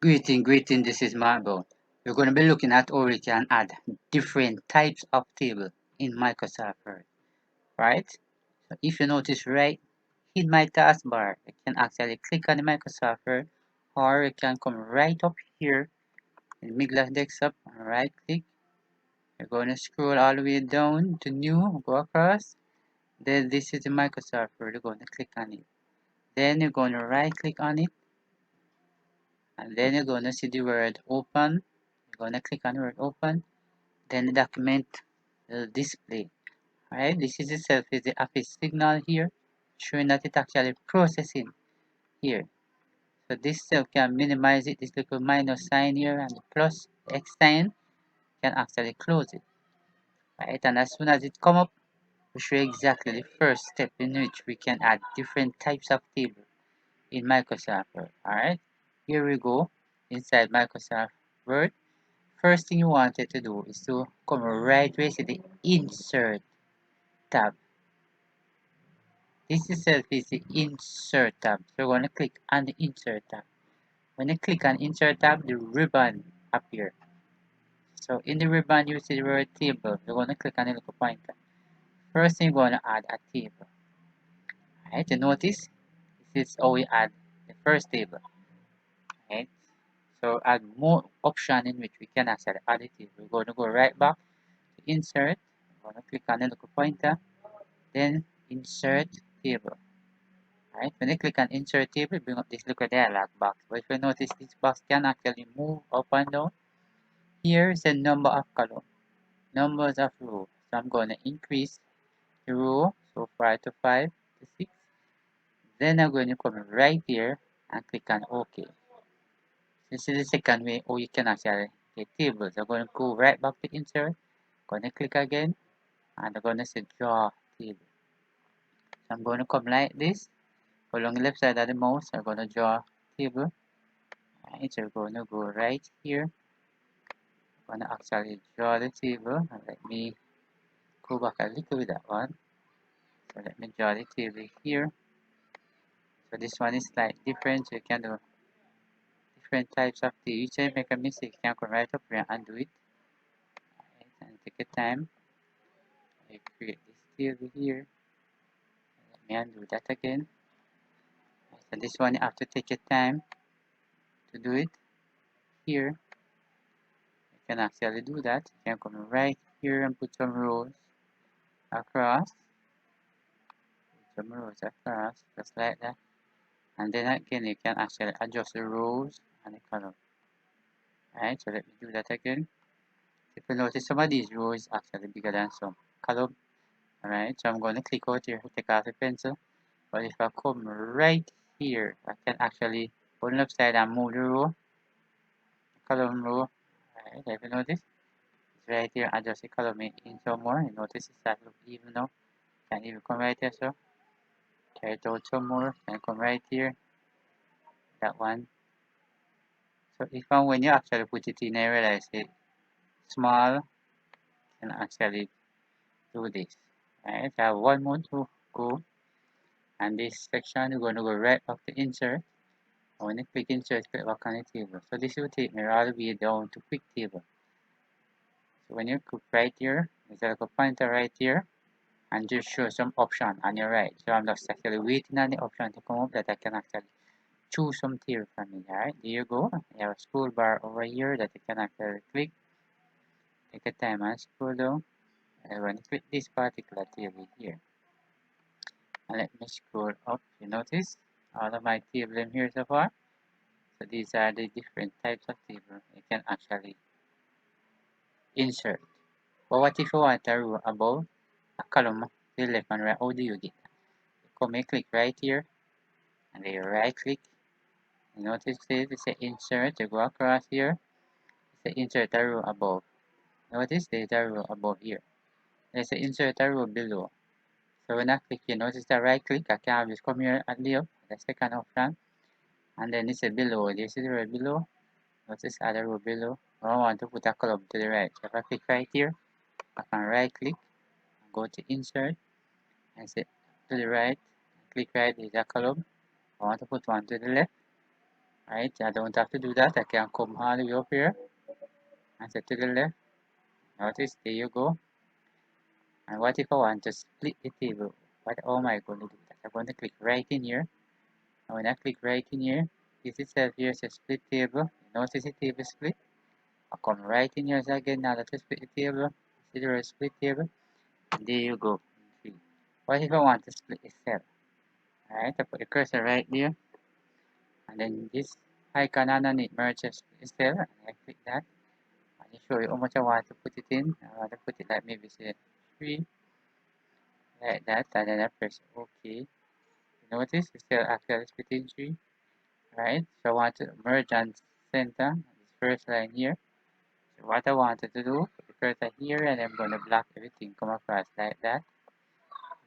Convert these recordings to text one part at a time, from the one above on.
Greeting, this is Marble. We're going to be looking at how we can add different types of table in Microsoft Word, right? So if you notice right in my taskbar, you can actually click on the Microsoft Word, or you can come right up here in the middle of desktop and right click. You're going to scroll all the way down to new, go across. Then this is the Microsoft Word, you're going to click on it. Then you're going to right click on it, and then you're going to see the word open. You're going to click on the word open. Then the document will display. Alright, this is itself is the office signal here, showing that it actually processing here. So this cell can minimize it, this little minus sign here and the plus X sign can actually close it. Right, and as soon as it come up, we show exactly the first step in which we can add different types of table in Microsoft Word. Alright, here we go inside Microsoft Word. First thing you wanted to do is to come right where you see the insert tab. This itself is the insert tab. So we're going to click on the insert tab. When you click on insert tab, the ribbon appears. So in the ribbon, you see the word table. You're going to click on the little pointer. First thing, we're going to add a table. Alright, you notice this is how we add the first table. Right? So add more option in which we can actually add a table. We're going to go right back to insert. We're going to click on the little pointer. Then insert table. Right, when you click on insert table, bring up this little dialog box. But if you notice, this box can actually move up and down. Here is the number of columns, numbers of rows. So I'm going to increase the row, so 5 to 5 to 6. Then I'm going to come right here and click on OK. This is the second way how you can actually get tables. I'm going to go right back to insert, going to click again, and I'm going to say draw table. So I'm going to come like this. Along the left side of the mouse, I'm going to draw table. Right, so we're going to go right here. I'm going to actually draw the table. And let me go back a little with that one. So let me draw the table here. So this one is slightly different. So you can do different types of table. Each time you make a mistake, you can come right up here and do it. Right, and take your time. I create this table here. Let me undo that again. Right, so this one you have to take your time to do it here. You can actually do that. You can come right here and put some rows across. Some rows across, just like that. And then again, you can actually adjust the rows and the column. Alright, so let me do that again. If you notice, some of these rows actually bigger than some column. Alright, so I'm going to click out here to take off the pencil. But if I come right here, I can actually go on the left side and move the row, column row. Alright, if you notice, it's right here, adjust the column in some more. You notice it starts to look even now. Can even come right here, so carry it out some more. Can come right here. That one. So if and when you actually put it in, I realize it small, can actually do this. Right, I have one more to go, and this section we're going to go right back to insert. When you click insert, click back on the table. So this will take me all the way down to quick table. So when you click right here, there's a little pointer right here, and just show some option on your right. So I'm just actually waiting on the option to come up that I can actually choose some table from it. Alright, there you go. You have a scroll bar over here that you can actually click. Take a time and scroll down. And when you click this particular table here, and let me scroll up, you notice all of my table in here so far. So these are the different types of table you can actually insert. But what if you want a row above a column to the left and right? How do you get that? You come and click right here, and then you right click. You notice it say insert. You go across here. It say insert a row above. Notice there's a row above here. There's a insert a row below. So when I click, you notice the right click. I can just come here at the up, the second option, and then it's a below. This is the row below. Notice other row below. I want to put a column to the right. So if I click right here, I can right click, go to insert, and say to the right. Click right, is a column. I want to put one to the left. Right, I don't have to do that. I can come all the way up here and set to the left. Notice, there you go. And what if I want to split the table? How am I going to do that? I'm going to click right in here. And when I click right in here, this itself here says split table. Notice the table split. I'll come right in here again. Now let's split the table. See the word split table. And there you go. What if I want to split the cell? Alright, I put the cursor right there. And then this icon underneath merges the cell. And I click that. And it show you how much I want to put it in. I want to put it like maybe say 3. Like that. And then I press OK. Notice the cell actually split in 3. Right? So I want to merge and center this first line here. So what I wanted to do, put the cursor here and I'm going to block everything come across like that.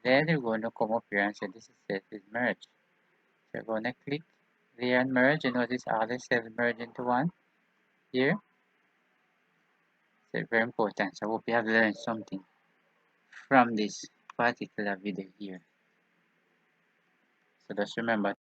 Then we're going to come up here and say this is set with merge. So we're going to click there and merge, and notice all the cells merge into one here. So very important. So I hope you have learned something from this particular video here. So just remember